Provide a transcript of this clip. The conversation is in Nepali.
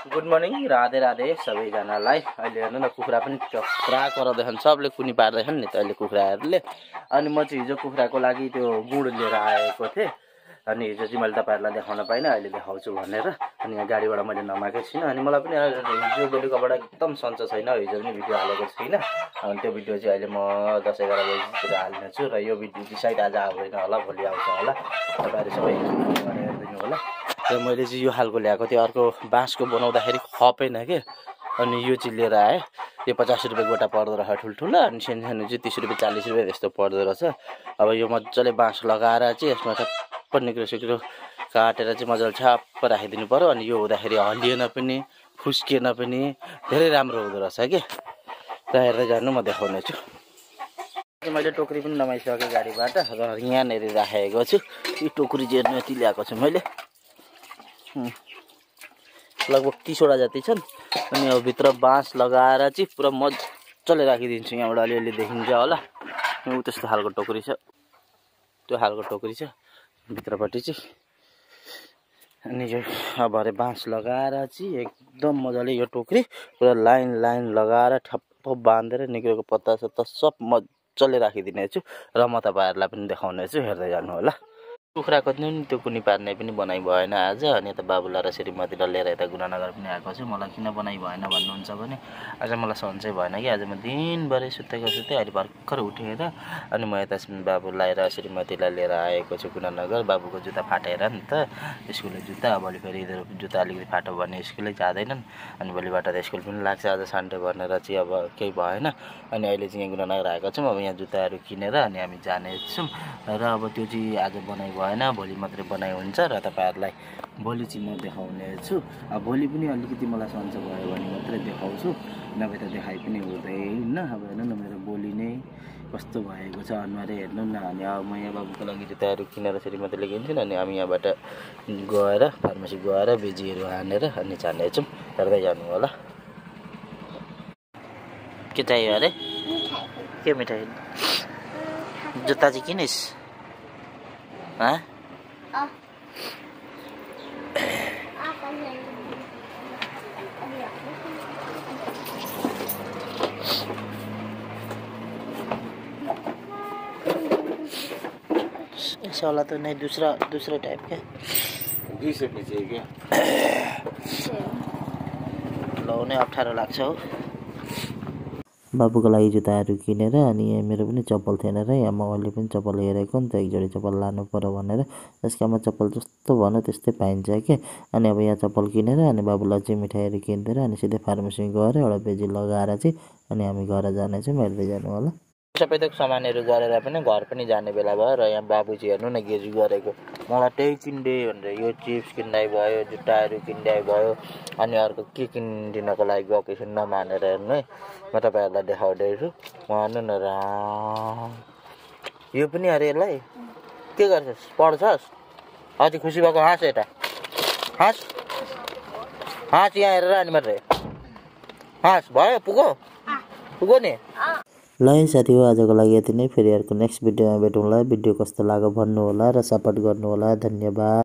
गुड मर्निङ राधे राधे सबैजनालाई। अहिले हेर्नु न कुखुरा पनि चक्रा कराउँदैछन्, सबले कुनी पार्दैछन् नि त अहिले कुखुराहरूले। अनि म चाहिँ हिजो कुखुराको लागि त्यो गुड लिएर आएको थिएँ। अनि हिजो चाहिँ मैले तपाईँहरूलाई देखाउन पाइनँ, अहिले देखाउँछु भनेर। अनि यहाँ गाडीबाट मैले नमागेको छुइनँ। अनि मलाई पनि हिजो बेलुकाबाट एकदम सन्चो छैन, हिजो पनि भिडियो हालेको छुइनँ। अनि त्यो भिडियो चाहिँ अहिले म 10-11 बजीतिर हाल्नेछु र यो भिडियो चाहिँ सायद आज आउँदैन होला, भोलि आउँछ होला। तपाईँहरू सबै हेरिदिनु होला। र मैले चाहिँ यो खालको ल्याएको थिएँ, अर्को बाँसको बनाउँदाखेरि खपेन के। अनि यो चाहिँ लिएर आएँ। यो 50 रुपियाँ गोटा पर्दो रहेछ ठुल्ठुलो, अनि सानो चाहिँ 30 रुपियाँ 40 रुपियाँ जस्तो पर्दो रहेछ। अब यो मजाले बाँस लगाएर चाहिँ यसमा टप्प निक्रो काटेर चाहिँ मजाले छाप्प राखिदिनु पर्यो। अनि यो हुँदाखेरि हल्लिएन पनि फुस्किएन पनि धेरै राम्रो हुँदो रहेछ कि। र हेर्दै जानु, म देखाउने छु। मैले टोकरी पनि नमाइसकेँ गाडीबाट र यहाँनिर राखेको छु। यो टोकरी चाहिँ हेर्नु यति ल्याएको छु मैले, लगभग 30 वटा जति छन्। अनि अब भित्र बाँस लगाएर चाहिँ पुरा मजाले राखिदिन्छु। यहाँबाट अलिअलि देखिन्छ होला, त्यस्तो खालको टोकरी छ, त्यो खालको टोकरी छ भित्रपट्टि चाहिँ। अनि यो अब अरे बाँस लगाएर चाहिँ एकदम मजाले यो टोकरी पुरा लाइन लगाएर ठप्प बाँधेर निक्रेको पत्ता सत्ता सब मजाले राखिदिने छु। र म तपाईँहरूलाई पनि देखाउने छु, हेर्दै जानु होला। कुखुराको त्यो कुनी पार्ने पनि बनाइ भएन आज। अनि यता बाबुला र श्रीमतीलाई लिएर यता गुनानगर पनि आएको छु। मलाई किन बनाइ भएन भन्नुहुन्छ भने आज मलाई सन्चै भएन कि। आज म दिनभरि सुतेको अहिले भर्खर उठेर अनि म यता बाबुलाई र श्रीमतीलाई लिएर आएको छु गुनानगर। बाबुको जुत्ता फाटेर नि त, स्कुलको जुत्ता। अब भोलि फेरि जुत्ता अलिकति फाटो भने स्कुलै जाँदैनन्। अनि भोलिबाट त स्कुल पनि लाग्छ। आज सन्डे भनेर चाहिँ अब केही भएन। अनि अहिले चाहिँ यहाँ गुनानगर आएको छौँ। अब यहाँ जुत्ताहरू किनेर अनि हामी जानेछौँ। र अब त्यो चाहिँ आज बनाइ भएन, भोलि मात्रै बनाइ हुन्छ। र तपाईँहरूलाई भोलि चाहिँ म देखाउने छु। अब भोलि पनि अलिकति मलाई सन्चो भयो भने मात्रै देखाउँछु, नभए त देखाइ पनि हुँदैन। अब हेर्नु न मेरो बोली नै कस्तो भएको छ अनुहारै हेर्नु न। अनि अब म यहाँ बाबुको लागि जुत्ताहरू किनेर श्रीमतीले किन्छन्। अनि हामी यहाँबाट गएर फार्मेसी गएर बिजीहरू हानेर अनि जानेछौँ। हेर्दै जानु होला। के चाहियो अरे? के मिठाई? जुत्ता चाहिँ किनिस्? ऐसा वाला तो नहीं, दूसरा टाइप का। 20 रुपियाँ चाहिए क्या? लाउने 18 लाग्छ हो। बाबुको लागि जुत्ताहरू किनेर अनि यहाँ मेरो पनि चप्पल थिएन र यहाँ म अहिले पनि चप्पल हेरेको नि त, एक जोडी चप्पल लानु पर्यो भनेर। यसकामा चप्पल जस्तो भन्यो त्यस्तै पाइन्छ के। अनि अब यहाँ चप्पल किनेर अनि बाबुलाई चाहिँ मिठाईहरू किनिदिएर अनि सिधै फार्मेसी गएर एउटा बेजी लगाएर चाहिँ अनि हामी घर जानेछौँ। हेर्दै जानु होला। सबै थोक सामानहरू गरेर पनि घर पनि जाने बेला भयो। र यहाँ बाबु चाहिँ हेर्नु न गेजी गरेको, मलाई त्यही किन्दे भनेर। यो चिप्स किन्दै भयो, जुत्ताहरू किन्दै भयो, अनि अर्को के किनिदिनको लागि गएको छु नमानेर। हेर्नु है, म तपाईँहरूलाई देखाउँदैछु। हेर्नु न र, यो पनि अरे यसलाई के गर्छस्? पढ्छस्? अझै खुसी भएको हाँस, यता हाँस यहाँ हेरेर अनि मात्रै हाँस। भयो? पुगो नि। ल साथी हो, आजको लागि यति नै। फेरि अर्को नेक्स्ट भिडियोमा भेटौँला। भिडियो कस्तो लाग्यो भन्नु होला र सपोर्ट गर्नु होला। धन्यवाद।